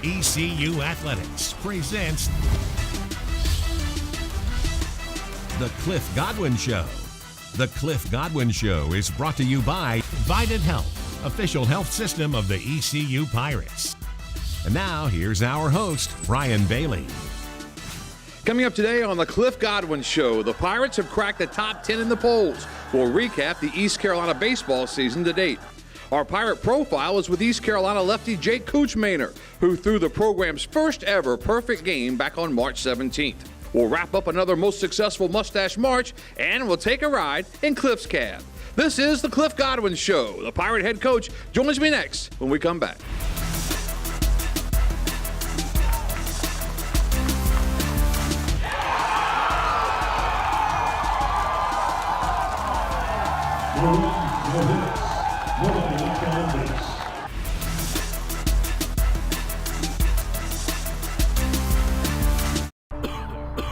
ECU Athletics presents The Cliff Godwin Show. The Cliff Godwin Show is brought to you by Vidant Health, official health system of the ECU Pirates. And now, here's our host, Brian Bailey. Coming up today on The Cliff Godwin Show, the Pirates have cracked the top 10 in the polls. We'll recap the East Carolina baseball season to date. Our Pirate profile is with East Carolina lefty Jake Kuchmaner, who threw the program's first ever perfect game back on March 17th. We'll wrap up another most successful Mustache March, and we'll take a ride in Cliff's cab. This is The Cliff Godwin Show. The Pirate head coach joins me next when we come back.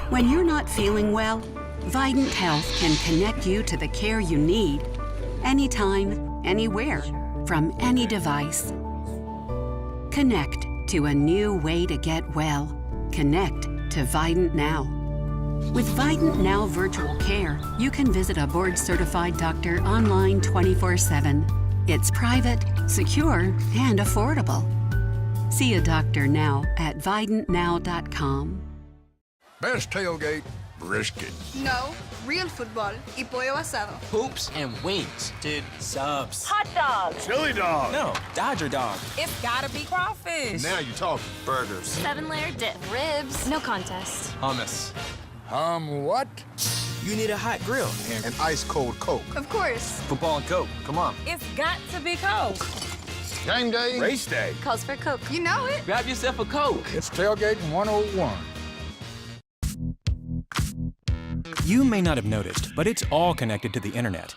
When you're not feeling well, Vidant Health can connect you to the care you need anytime, anywhere, from any device. Connect to a new way to get well. Connect to Vidant Now. With Vidant Now Virtual Care, you can visit a board-certified doctor online 24/7. It's private, secure, and affordable. See a doctor now at vidantnow.com. Best tailgate, brisket. No, real football y pollo asado. Hoops and wings. Dude, subs. Hot dog. Chili dog. No, Dodger dog. It's gotta be crawfish. Now you're talking. Burgers. 7-layer dip. Ribs. No contest. Hummus. What? You need a hot grill. And ice cold Coke. Of course. Football and Coke. Come on. It's got to be Coke. Game day. Race day. Calls for Coke. You know it. Grab yourself a Coke. It's tailgating 101. You may not have noticed, but it's all connected to the internet.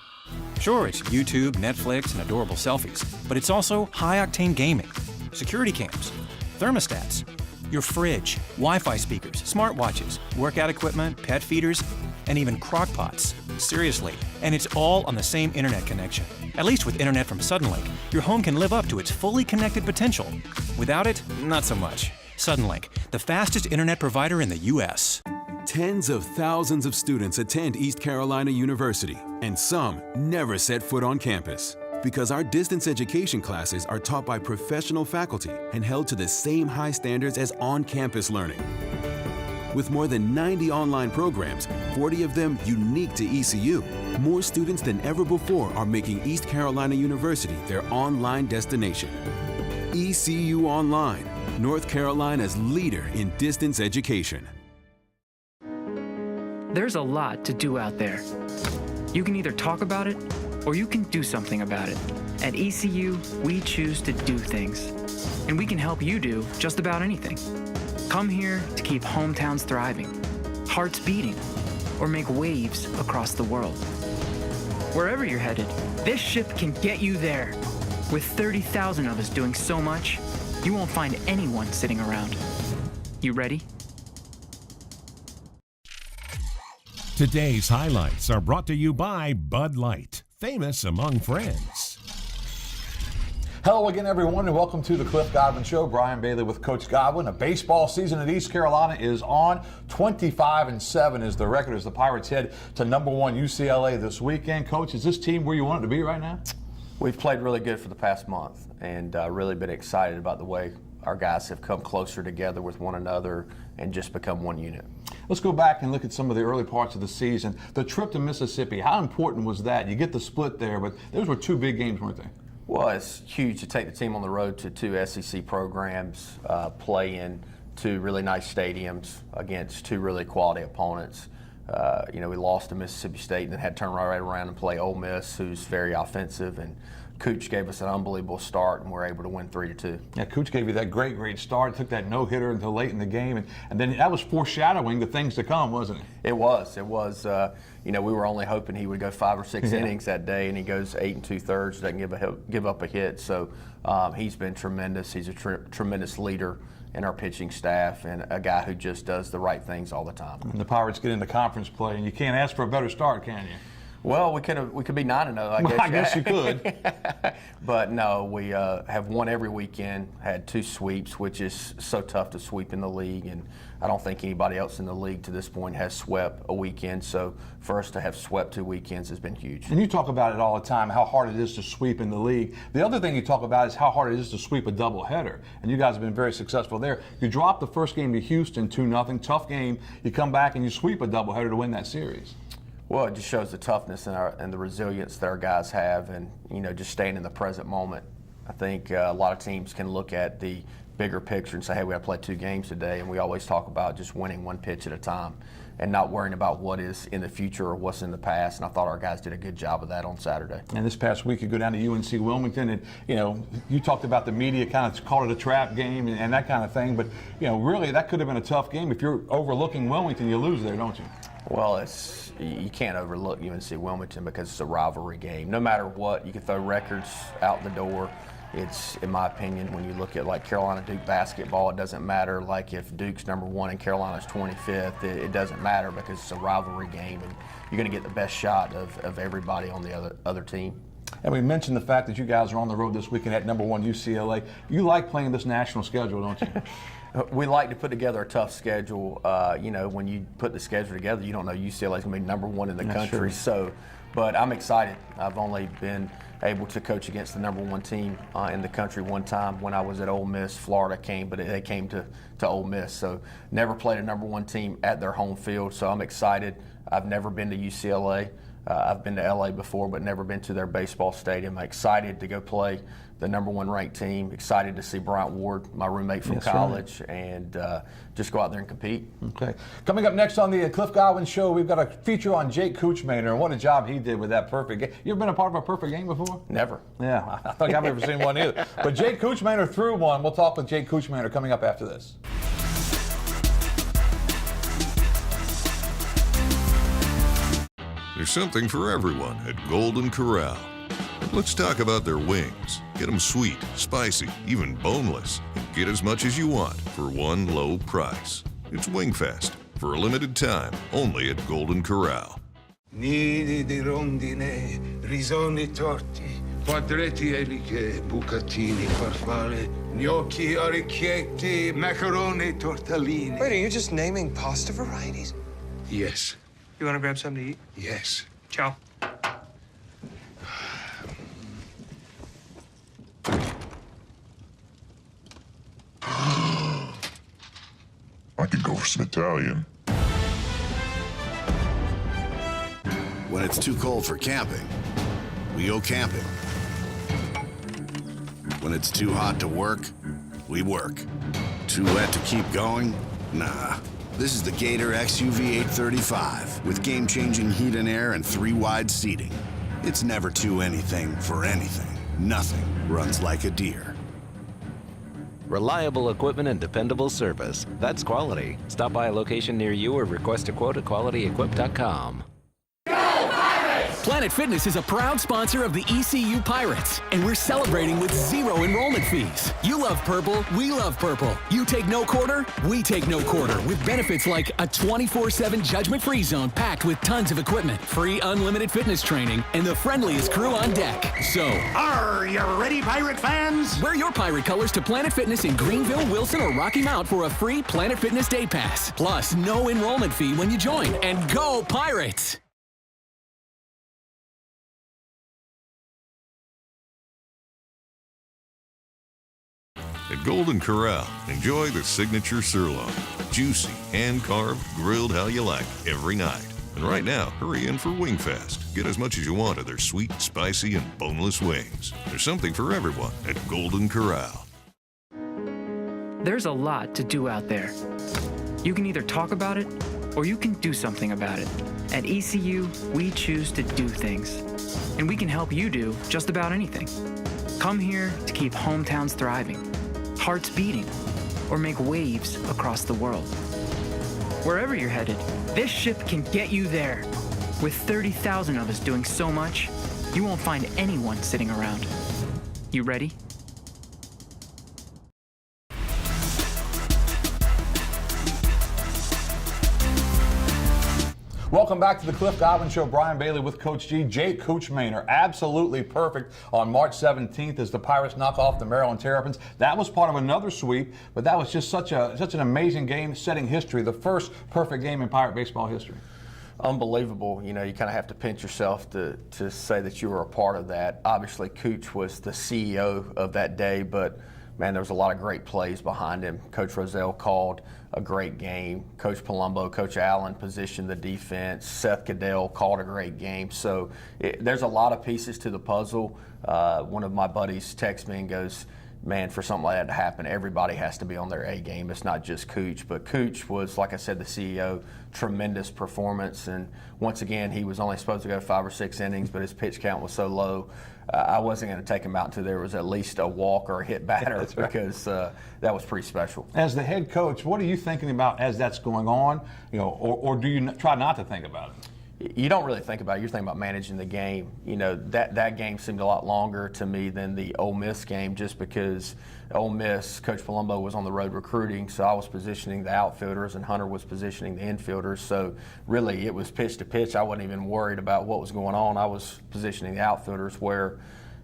Sure, it's YouTube, Netflix, and adorable selfies, but it's also high-octane gaming, security cams, thermostats, your fridge, Wi-Fi speakers, smartwatches, workout equipment, pet feeders, and even crock-pots. Seriously, and it's all on the same internet connection. At least with internet from Suddenlink, your home can live up to its fully connected potential. Without it, not so much. Suddenlink, the fastest internet provider in the U.S. Tens of thousands of students attend East Carolina University, and some never set foot on campus. Because our distance education classes are taught by professional faculty and held to the same high standards as on-campus learning. With more than 90 online programs, 40 of them unique to ECU, more students than ever before are making East Carolina University their online destination. ECU Online, North Carolina's leader in distance education. There's a lot to do out there. You can either talk about it, or you can do something about it. At ECU, we choose to do things. And we can help you do just about anything. Come here to keep hometowns thriving, hearts beating, or make waves across the world. Wherever you're headed, this ship can get you there. With 30,000 of us doing so much, you won't find anyone sitting around. You ready? Today's highlights are brought to you by Bud Light, famous among friends. Hello again, everyone, and welcome to the Cliff Godwin Show. Brian Bailey with Coach Godwin. A baseball season at East Carolina is on. 25-7 is the record as the Pirates head to #1 UCLA this weekend. Coach, is this team where you want it to be right now? We've played really good for the past month and really been excited about the way our guys have come closer together with one another and just become one unit. Let's go back and look at some of the early parts of the season. The trip to Mississippi, how important was that? You get the split there, but those were two big games, weren't they? Well, it's huge to take the team on the road to two SEC programs, play in two really nice stadiums against two really quality opponents. We lost to Mississippi State and then had to turn right around and play Ole Miss, who's very offensive, and Cooch gave us an unbelievable start, and we're able to win 3-2. Yeah, Cooch gave you that great start. Took that no-hitter until late in the game, and then that was foreshadowing the things to come, wasn't it? It was. We were only hoping he would go 5 or 6 innings that day, and he goes 8 2/3, doesn't give up a hit. So he's been tremendous. He's a tremendous leader in our pitching staff and a guy who just does the right things all the time. And the Pirates get into conference play, and you can't ask for a better start, can you? Well, we could be 9-0. I guess you could. But no, we have won every weekend. Had 2 sweeps, which is so tough to sweep in the league, and I don't think anybody else in the league to this point has swept a weekend. So for us to have swept 2 weekends has been huge. And you talk about it all the time, how hard it is to sweep in the league. The other thing you talk about is how hard it is to sweep a doubleheader, and you guys have been very successful there. You dropped the first game to Houston 2-0, tough game. You come back and you sweep a doubleheader to win that series. Well, it just shows the toughness and the resilience that our guys have, and just staying in the present moment. I think a lot of teams can look at the bigger picture and say, hey, we got to play 2 games today, and we always talk about just winning 1 pitch at a time and not worrying about what is in the future or what's in the past. And I thought our guys did a good job of that on Saturday. And this past week, you go down to UNC Wilmington, and you talked about the media kind of called it a trap game and that kind of thing, but really that could have been a tough game. If you're overlooking Wilmington, you lose there, don't you? Well, you can't overlook UNC Wilmington because it's a rivalry game. No matter what, you can throw records out the door. It's, in my opinion, when you look at like Carolina-Duke basketball, it doesn't matter. Like if Duke's #1 and Carolina's 25th, it doesn't matter because it's a rivalry game, and you're going to get the best shot of everybody on the other team. And we mentioned the fact that you guys are on the road this weekend at #1 UCLA. You like playing this national schedule, don't you? We like to put together a tough schedule. When you put the schedule together, you don't know UCLA's going to be #1 in the country. True. So, but I'm excited. I've only been able to coach against the #1 team in the country one time when I was at Ole Miss. Florida came, but they came to Ole Miss. So never played a #1 team at their home field. So I'm excited. I've never been to UCLA. I've been to LA before, but never been to their baseball stadium. I'm excited to go play the #1 ranked team. Excited to see Bryant Ward, my roommate from college, and just go out there and compete. Okay. Coming up next on the Cliff Godwin Show, we've got a feature on Jake Kuchmaner and what a job he did with that perfect game. You ever been a part of a perfect game before? Never. Yeah, I don't think I've ever seen one either. But Jake Kuchmaner threw one. We'll talk with Jake Kuchmaner coming up after this. There's something for everyone at Golden Corral. Let's talk about their wings. Get them sweet, spicy, even boneless. And get as much as you want for one low price. It's WINGFEST for a limited time, only at Golden Corral. Nidi di rondine, risoni torti, quadretti eliche, bucatini, farfalle, gnocchi, orecchietti, macaroni, tortellini. Wait, are you just naming pasta varieties? Yes. You want to grab something to eat? Yes. Ciao. I could go for some Italian. When it's too cold for camping, we go camping. When it's too hot to work, we work. Too wet to keep going? Nah. This is the Gator XUV 835 with game-changing heat and air and 3 wide seating. It's never too anything for anything. Nothing runs like a deer. Reliable equipment and dependable service. That's quality. Stop by a location near you or request a quote at qualityequip.com. Planet Fitness is a proud sponsor of the ECU Pirates, and we're celebrating with 0 enrollment fees. You love purple, we love purple. You take no quarter, we take no quarter, with benefits like a 24/7 judgment-free zone packed with tons of equipment, free unlimited fitness training, and the friendliest crew on deck. So, are you ready, Pirate fans? Wear your Pirate colors to Planet Fitness in Greenville, Wilson, or Rocky Mount for a free Planet Fitness Day Pass. Plus, no enrollment fee when you join. And go Pirates! At Golden Corral, enjoy the signature sirloin. Juicy, hand-carved, grilled how you like every night. And right now, hurry in for WINGFEST. Get as much as you want of their sweet, spicy, and boneless wings. There's something for everyone at Golden Corral. There's a lot to do out there. You can either talk about it or you can do something about it. At ECU, we choose to do things. And we can help you do just about anything. Come here to keep hometowns thriving, hearts beating, or make waves across the world. Wherever you're headed, this ship can get you there. With 30,000 of us doing so much, you won't find anyone sitting around. You ready? Welcome back to the Cliff Godwin Show. Brian Bailey with Coach G. Jake Kuchmaner, absolutely perfect on March 17th as the Pirates knock off the Maryland Terrapins. That was part of another sweep, but that was just such an amazing game, setting history, the first perfect game in Pirate baseball history. Unbelievable. You know, you kind of have to pinch yourself to say that you were a part of that. Obviously, Cooch was the CEO of that day, but man, there was a lot of great plays behind him. Coach Roselle called a great game. Coach Palumbo, Coach Allen positioned the defense. Seth Goodell called a great game. So there's a lot of pieces to the puzzle. One of my buddies texts me and goes, man, for something like that to happen, everybody has to be on their A game. It's not just Cooch. But Cooch was, like I said, the CEO, tremendous performance. And once again, he was only supposed to go 5 or 6 innings, but his pitch count was so low, I wasn't going to take him out until there was at least a walk or a hit batter because that was pretty special. As the head coach, what are you thinking about as that's going on? You know, or do you try not to think about it? You don't really think about it. You're thinking about managing the game. You know, that game seemed a lot longer to me than the Ole Miss game just because Ole Miss, Coach Palumbo was on the road recruiting, so I was positioning the outfielders and Hunter was positioning the infielders. So really it was pitch to pitch. I wasn't even worried about what was going on. I was positioning the outfielders, where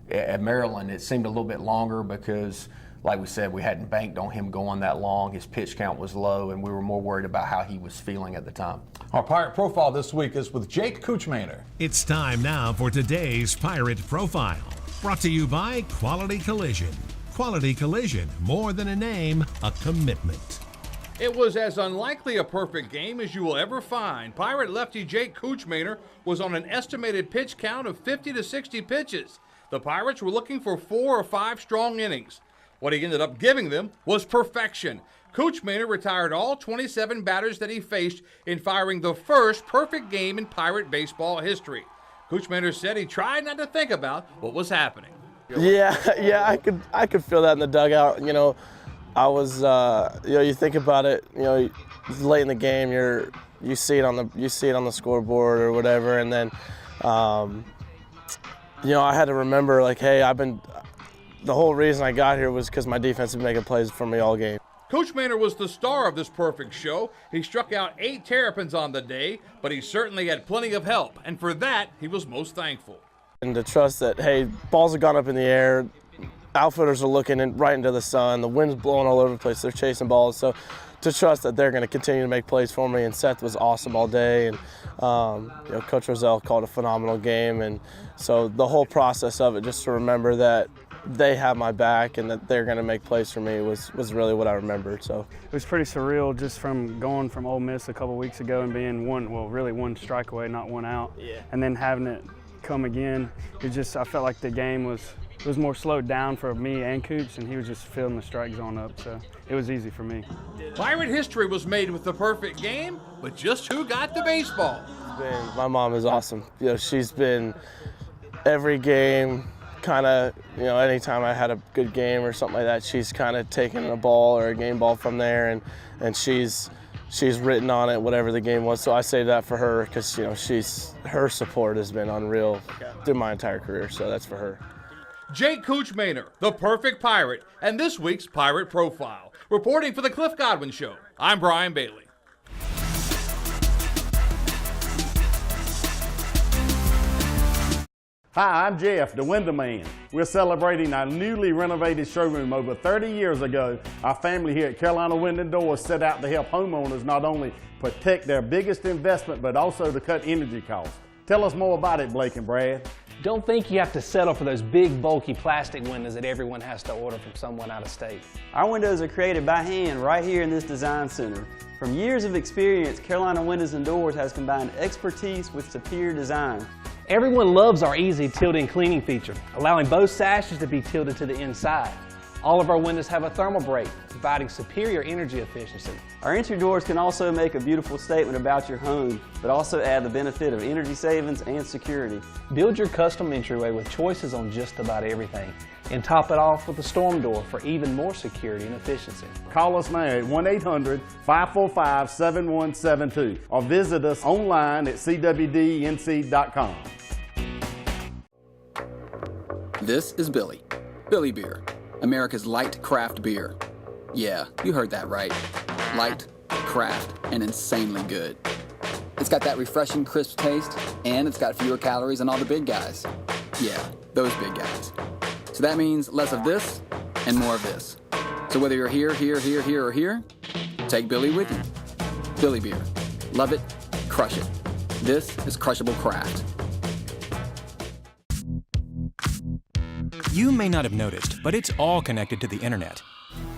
at Maryland it seemed a little bit longer because, like we said, we hadn't banked on him going that long. His pitch count was low, and we were more worried about how he was feeling at the time. Our Pirate Profile this week is with Jake Kuchmaner. It's time now for today's Pirate Profile, brought to you by Quality Collision. Quality Collision, more than a name, a commitment. It was as unlikely a perfect game as you will ever find. Pirate lefty Jake Kuchmaner was on an estimated pitch count of 50 to 60 pitches. The Pirates were looking for 4 or 5 strong innings. What he ended up giving them was perfection. Kuchmaner retired all 27 batters that he faced in firing the first perfect game in Pirate baseball history. Kuchmaner said he tried not to think about what was happening. Yeah, I could feel that in the dugout. You know, I was, you know, you think about it. You know, it's late in the game, you see it on the scoreboard or whatever, and then, you know, I had to remember, like, hey, the whole reason I got here was because my defense was making plays for me all game. Kuchmaner was the star of this perfect show. He struck out 8 Terrapins on the day, but he certainly had plenty of help, and for that, he was most thankful. And to trust that, hey, balls have gone up in the air, outfielders are looking right into the sun, the wind's blowing all over the place, they're chasing balls, so to trust that they're going to continue to make plays for me. And Seth was awesome all day, and you know, Coach Roselle called a phenomenal game, and so the whole process of it, just to remember that they have my back and that they're going to make plays for me was really what I remembered. So it was pretty surreal just from going from Ole Miss a couple weeks ago and being really one strike away, not one out, and then having it come again. I felt like the game was more slowed down for me and Cooch, and he was just filling the strike zone up, so it was easy for me. Pirate history was made with the perfect game, but just who got the baseball? My mom is awesome. You know, she's been every game, kind of, you know, anytime I had a good game or something like that, she's kind of taken a ball or a game ball from there, and she's written on it whatever the game was. So I say that for her because, you know, her support has been unreal through my entire career, so that's for her. Jake Kuchmaner, the perfect Pirate, and this week's Pirate Profile. Reporting for the Cliff Godwin Show, I'm Brian Bailey. Hi, I'm Jeff, the Window Man. We're celebrating our newly renovated showroom. Over 30 years ago, our family here at Carolina Window and Doors set out to help homeowners not only protect their biggest investment, but also to cut energy costs. Tell us more about it, Blake and Brad. Don't think you have to settle for those big, bulky plastic windows that everyone has to order from someone out of state. Our windows are created by hand right here in this design center. From years of experience, Carolina Windows and Doors has combined expertise with superior design. Everyone loves our easy tilting cleaning feature, allowing both sashes to be tilted to the inside. All of our windows have a thermal break, providing superior energy efficiency. Our entry doors can also make a beautiful statement about your home, but also add the benefit of energy savings and security. Build your custom entryway with choices on just about everything, and top it off with a storm door for even more security and efficiency. Call us now at 1-800-545-7172 or visit us online at cwdnc.com. This is Billy Beer, America's light craft beer. Yeah, you heard that right. Light, craft, and insanely good. It's got that refreshing, crisp taste, and it's got fewer calories than all the big guys. Yeah, those big guys. So that means less of this and more of this. So whether you're here, or here, take Billy with you. Billy Beer. Love it, crush it. This is crushable craft. You may not have noticed, but it's all connected to the internet.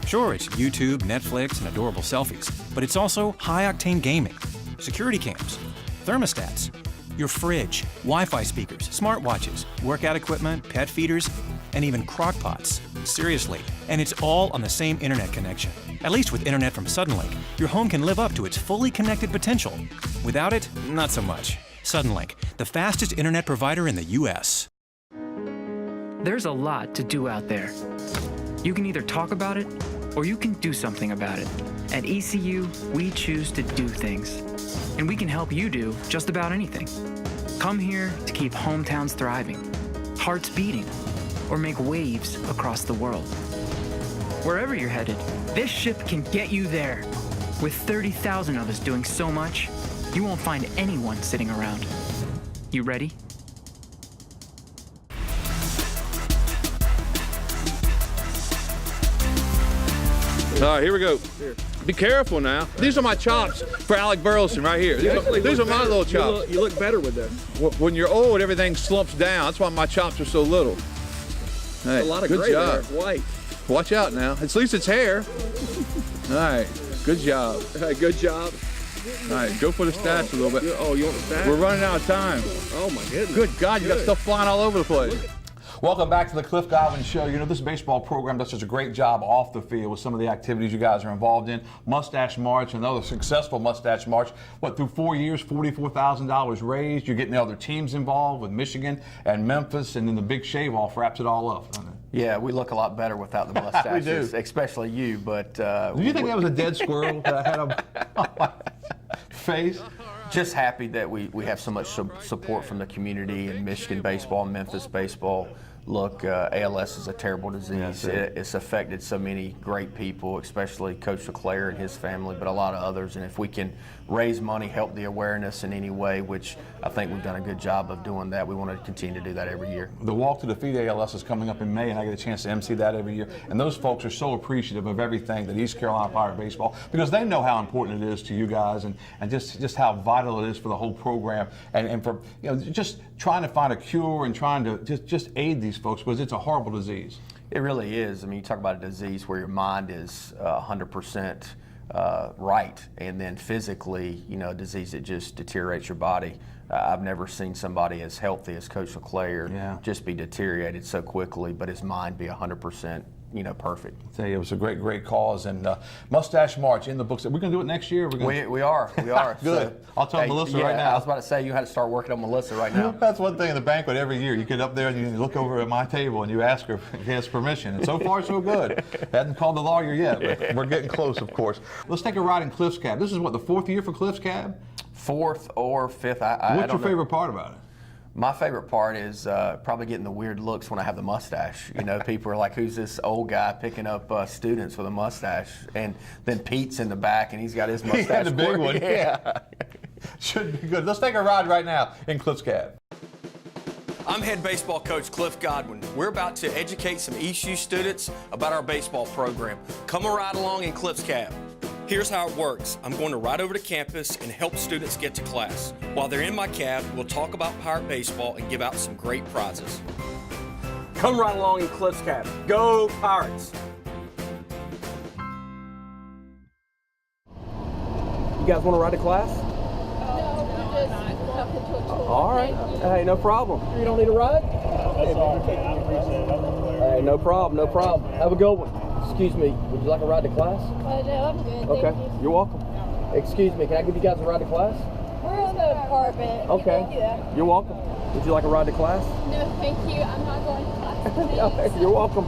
Sure, it's YouTube, Netflix, and adorable selfies, but it's also high-octane gaming, security cams, thermostats, your fridge, Wi-Fi speakers, smartwatches, workout equipment, pet feeders, and even crock-pots. Seriously, and it's all on the same internet connection. At least with internet from Suddenlink, your home can live up to its fully connected potential. Without it, not so much. Suddenlink, the fastest internet provider in the U.S. There's a lot to do out there. You can either talk about it, or you can do something about it. At ECU, we choose to do things. And we can help you do just about anything. Come here to keep hometowns thriving, hearts beating, or make waves across the world. Wherever you're headed, this ship can get you there. With 30,000 of us doing so much, you won't find anyone sitting around. You ready? All right, here we go. Be careful now. These are my chops for Alec Burleson right here. These are my little chops. You look better with them. When you're old, everything slumps down. That's why my chops are so little. Hey, a lot of good gray job. there. It's white. Watch out now. At least it's hair. All right, good job. Good job. All right, go for the stats a little bit. Oh, you want the stats? We're running out of time. Oh my goodness. Good God, you got stuff flying all over the place. Welcome back to the Cliff Godwin Show. You know, this baseball program does such a great job off the field with some of the activities you guys are involved in. Mustache March, another successful Mustache March. What, through 4 years, $44,000 raised. You're getting the other teams involved with Michigan and Memphis, and then the big shave-off wraps it all up, doesn't it? Yeah, we look a lot better without the mustaches, We do. especially you. But do you think that was a dead squirrel that I had on my face? Just happy that we have so much support from the community in Michigan baseball, Memphis baseball. Look, ALS is a terrible disease. It's affected so many great people, especially Coach LeClaire and his family, but a lot of others. And if we can raise money, help the awareness in any way, which I think we've done a good job of doing that, we want to continue to do that every year. The Walk to Defeat ALS is coming up in May, and I get a chance to MC that every year. And those folks are so appreciative of everything that East Carolina Pirate Baseball, because they know how important it is to you guys, and just how vital it is for the whole program, and for just trying to find a cure and trying to just aid these folks, because it's a horrible disease. It really is. I mean, you talk about a disease where your mind is 100% right, and then physically, a disease that just deteriorates your body. I've never seen somebody as healthy as Coach LeClaire just be deteriorated so quickly, but his mind be 100%. Perfect. I tell you, it was a great cause. And Mustache March in the books. We're going to do it next year. We are. Good. So, I'll tell Melissa right now. I was about to say, you had to start working on Melissa right now. That's one thing in the banquet every year. You get up there and you look over at my table and you ask her if she has permission. And so far, so good. Hadn't called the lawyer yet, but we're getting close, of course. Let's take a ride in Cliff's Cab. This is what, the 4th year for Cliff's Cab? 4th or 5th. What's your favorite part about it? My favorite part is probably getting the weird looks when I have the mustache. People are like, who's this old guy picking up students with a mustache? And then Pete's in the back, and he's got his mustache. He had a big one. Yeah. Should be good. Let's take a ride right now in Cliff's Cab. I'm head baseball coach Cliff Godwin. We're about to educate some ECU students about our baseball program. Come and ride along in Cliff's Cab. Here's how it works. I'm going to ride over to campus and help students get to class. While they're in my cab, we'll talk about Pirate baseball and give out some great prizes. Come ride along in Cliff's Cab. Go Pirates! You guys want to ride to class? No, we're just helping to a tour. All right. Hey, no problem. You don't need a ride? Hey, no problem. Have a good one. Excuse me, would you like a ride to class? No, I'm good. Okay, Thank you. you're welcome. Excuse me, can I give you guys a ride to class? We're on the apartment. Okay, you're welcome. Would you like a ride to class? No, thank you. I'm not going to class. Okay, you're welcome.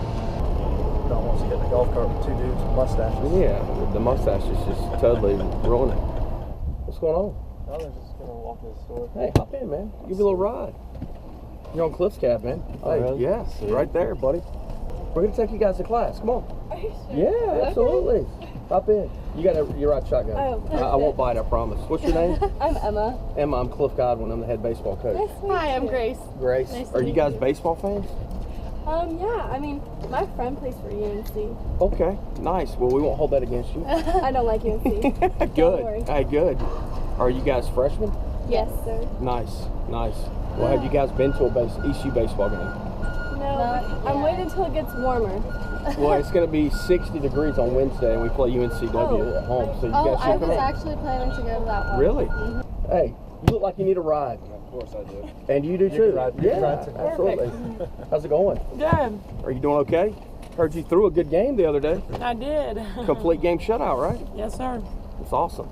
Don't want to get in a golf cart with 2 dudes with mustaches. Yeah, the mustache is just totally ruining it. What's going on? I was just going to walk to the store. Hey, hop in, man. Give you a little ride. You're on Cliff's Cab, man. Oh, hey, really? Yes, right there, buddy. We're going to take you guys to class. Come on. Are you sure? Yeah, absolutely. Hop in. You got your right shotgun. Oh, I won't bite, I promise. What's your name? I'm Emma. Emma, I'm Cliff Godwin. I'm the head baseball coach. Nice to meet you. Hi, I'm Grace. Grace. Nice to Are you meet guys you. baseball fans? Yeah, I mean, my friend plays for UNC. Okay, nice. Well, we won't hold that against you. I don't like UNC. Good. Don't worry. Hey, good. Are you guys freshmen? Yes, sir. Nice, nice. Well, have you guys been to a ECU baseball game? No, I'm waiting until it gets warmer. Well, it's going to be 60 degrees on Wednesday, and we play UNCW at home. So you guys I should come was out. actually planning to go to that one. Really? Mhm. Hey, you look like you need a ride. Of course I do. And you do You too. can ride. You Yeah, can ride too. absolutely. How's it going? Good. Are you doing okay? Heard you threw a good game the other day. I did. Complete game shutout, right? Yes, sir. It's awesome.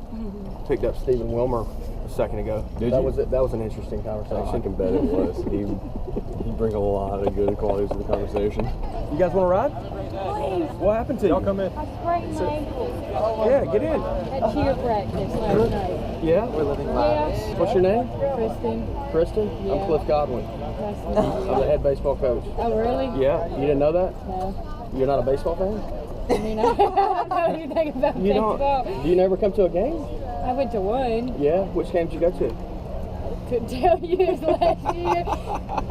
Picked up Stephen Wilmer a second ago. Did that you? was it. That was an interesting conversation. I can bet it was. He brings a lot of good qualities to the conversation. You guys want to ride? Please. What happened to you? Y'all come in. I sprained my ankle. Yeah, get in. At cheer practice last night. Yeah? We're living lives. What's your name? Kristen. Kristen? Yeah. I'm Cliff Godwin. Nice to meet you. I'm the head baseball coach. Oh, really? Yeah? You didn't know that? No. You're not a baseball fan? I mean, I don't know anything about You baseball. don't? Do you never come to a game? I went to one. Yeah? Which game did you go to? Couldn't tell you. It was last year.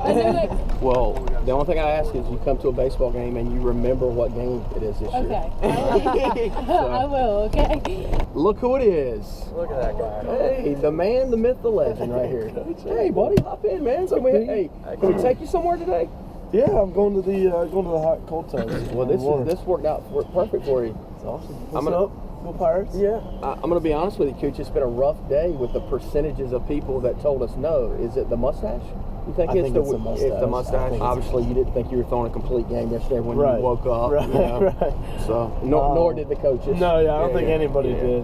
I knew it. Well, the only thing I ask is you come to a baseball game and you remember what game it is this year. Okay. I will, okay? Look who it is. Look at that guy. Hey, the man, the myth, the legend right here. Hey, buddy, hop in, man. So hey, can we take you somewhere today? Yeah, I'm going to the hot cold tub. Well, this worked perfect for you. It's awesome. I'm What's gonna, up? Go Pirates? Yeah, I'm going to be honest with you, Cooch. It's been a rough day with the percentages of people that told us no. Is it the mustache? You think I think it's the mustache. It's the mustache. Obviously, you didn't think you were throwing a complete game yesterday when you woke up. Right, you know? right. So, nor did the coaches. No, yeah, I don't think anybody yeah. did.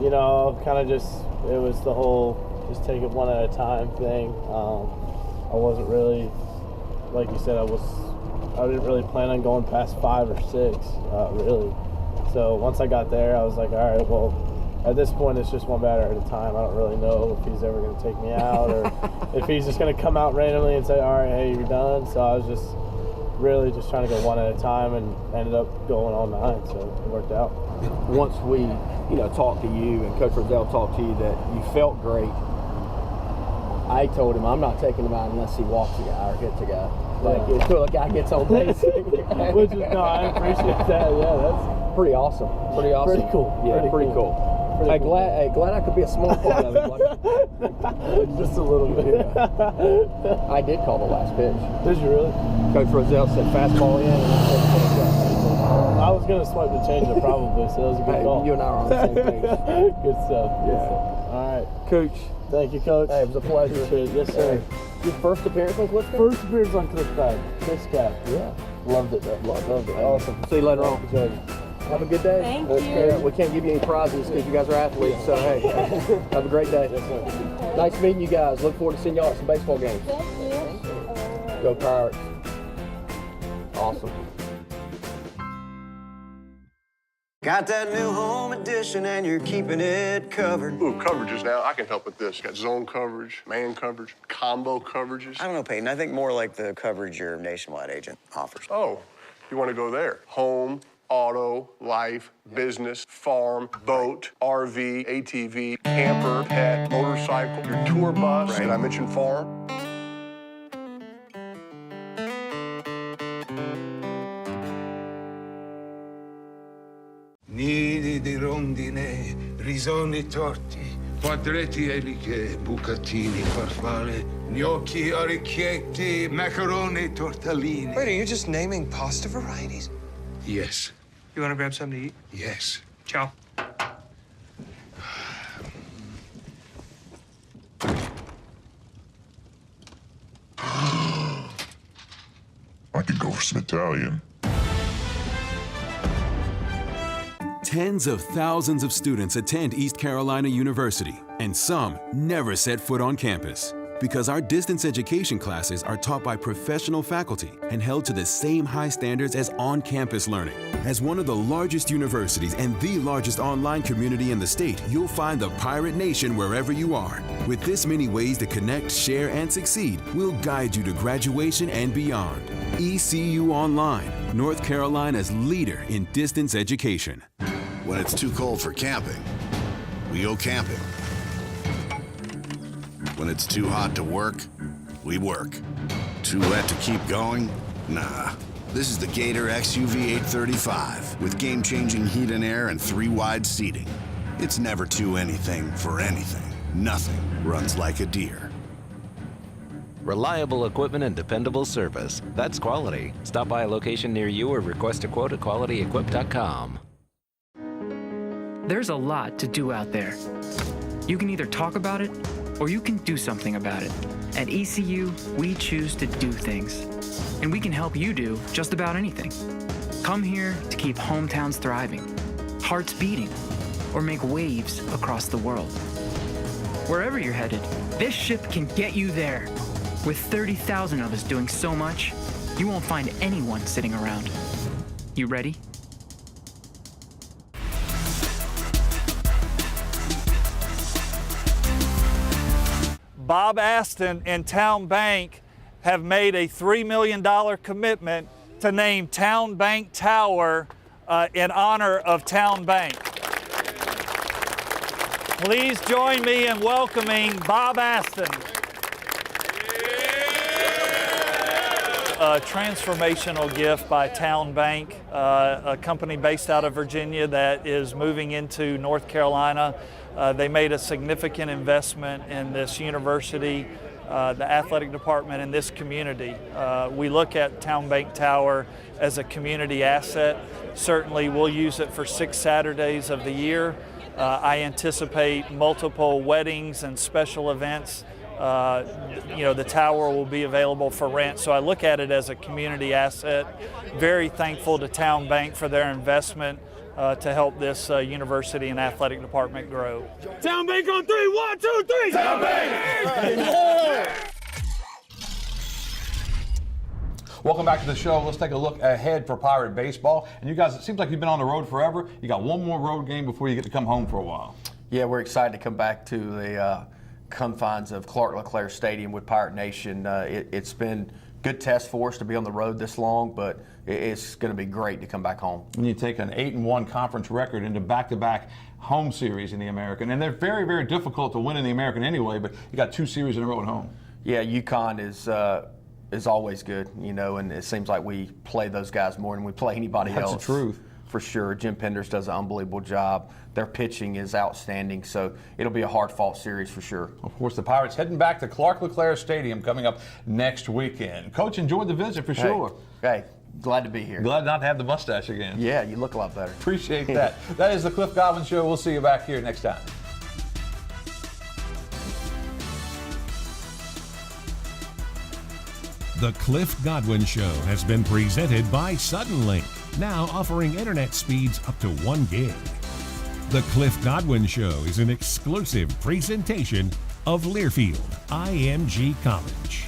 You know, kind of just, it was the whole just take it one at a time thing. I wasn't really, like you said, I didn't really plan on going past 5 or 6, really. So once I got there, I was like, all right, well, at this point, it's just one batter at a time. I don't really know if he's ever going to take me out or if he's just going to come out randomly and say, all right, hey, you're done. So I was just really just trying to go one at a time and ended up going all 9, so it worked out. Once we, talked to you and Coach Roselle talked to you that you felt great, I told him I'm not taking him out unless he walks a guy or hits a guy. Like, until a guy gets on base. Which is, no, I appreciate that. Yeah, that's pretty awesome. Pretty awesome. Pretty cool. Yeah, pretty cool. Hey, cool. glad I could be a small part of it, buddy. Just a little bit. I did call the last pitch. Did you really? Coach Roselle said fastball in, and I said changeup. I was going to swipe the changeup probably, so that was a good call. You and I are on the same page. Good stuff. Yeah. Good stuff. All right. Coach. Thank you, Coach. Hey, it was a pleasure. Yes, sir. Your first appearance on Cliff Cap? First appearance on Cliff Cap. Cliff Cap. Yeah. Loved it, though. Loved it. Awesome. See you later on. Have a good day. Thank you. We can't give you any prizes because you guys are athletes, so hey, have a great day. Nice meeting you guys. Look forward to seeing y'all at some baseball games. Go Pirates. Awesome. Got that new home edition and you're keeping it covered. Ooh, coverages now. I can help with this. Got zone coverage, man coverage, combo coverages. I don't know, Peyton. I think more like the coverage your nationwide agent offers. Oh, you want to go there? Home, auto, life, business, farm, boat, RV, ATV, camper, pet, motorcycle, your tour bus. Did I mention farm? Nidi di rondine, risoni torti, quadretti eliche, bucatini, farfalle, gnocchi, orecchietti, macaroni, tortellini. Wait, are you just naming pasta varieties? Yes. You want to grab something to eat? Yes. Ciao. I could go for some Italian. Tens of thousands of students attend East Carolina University, and some never set foot on campus. Because our distance education classes are taught by professional faculty and held to the same high standards as on-campus learning. As one of the largest universities and the largest online community in the state, you'll find the Pirate Nation wherever you are. With this many ways to connect, share, and succeed, we'll guide you to graduation and beyond. ECU Online. North Carolina's leader in distance education. When it's too cold for camping, we go camping. When it's too hot to work, we work. Too wet to keep going? Nah. This is the Gator XUV 835 with game-changing heat and air and 3 wide seating. It's never too anything for anything. Nothing runs like a deer. Reliable equipment and dependable service. That's quality. Stop by a location near you or request a quote at qualityequip.com. There's a lot to do out there. You can either talk about it or you can do something about it. At ECU, we choose to do things. And we can help you do just about anything. Come here to keep hometowns thriving, hearts beating, or make waves across the world. Wherever you're headed, this ship can get you there. With 30,000 of us doing so much, you won't find anyone sitting around. You ready? Bob Aston and Town Bank have made a $3 million commitment to name Town Bank Tower in honor of Town Bank. Please join me in welcoming Bob Aston. A transformational gift by Town Bank, a company based out of Virginia that is moving into North Carolina. They made a significant investment in this university, the athletic department, in this community. We look at Town Bank Tower as a community asset. Certainly we'll use it for 6 Saturdays of the year. I anticipate multiple weddings and special events. The tower will be available for rent. So I look at it as a community asset. Very thankful to Town Bank for their investment to help this university and athletic department grow. Town Bank on 3, 1, 2, 3. Town Bank! Welcome back to the show. Let's take a look ahead for Pirate baseball. And you guys, it seems like you've been on the road forever. You got one more road game before you get to come home for a while. Yeah, we're excited to come back to the confines of Clark LeClaire Stadium with Pirate Nation. It's been good test for us to be on the road this long, but it's going to be great to come back home. And you take an 8-1 conference record into back-to-back home series in the American, and they're very, very difficult to win in the American anyway, but you got 2 series in a row at home. Yeah, UConn is always good, and it seems like we play those guys more than we play anybody else. That's the truth. For sure. Jim Penders does an unbelievable job. Their pitching is outstanding, so it'll be a hard-fought series for sure. Of course, the Pirates heading back to Clark LeClaire Stadium coming up next weekend. Coach, enjoyed the visit for sure. Hey, glad to be here. Glad not to have the mustache again. Yeah, you look a lot better. Appreciate that. That is the Cliff Godwin Show. We'll see you back here next time. The Cliff Godwin Show has been presented by Suddenlink, now offering internet speeds up to 1 gig. The Cliff Godwin Show is an exclusive presentation of Learfield IMG College.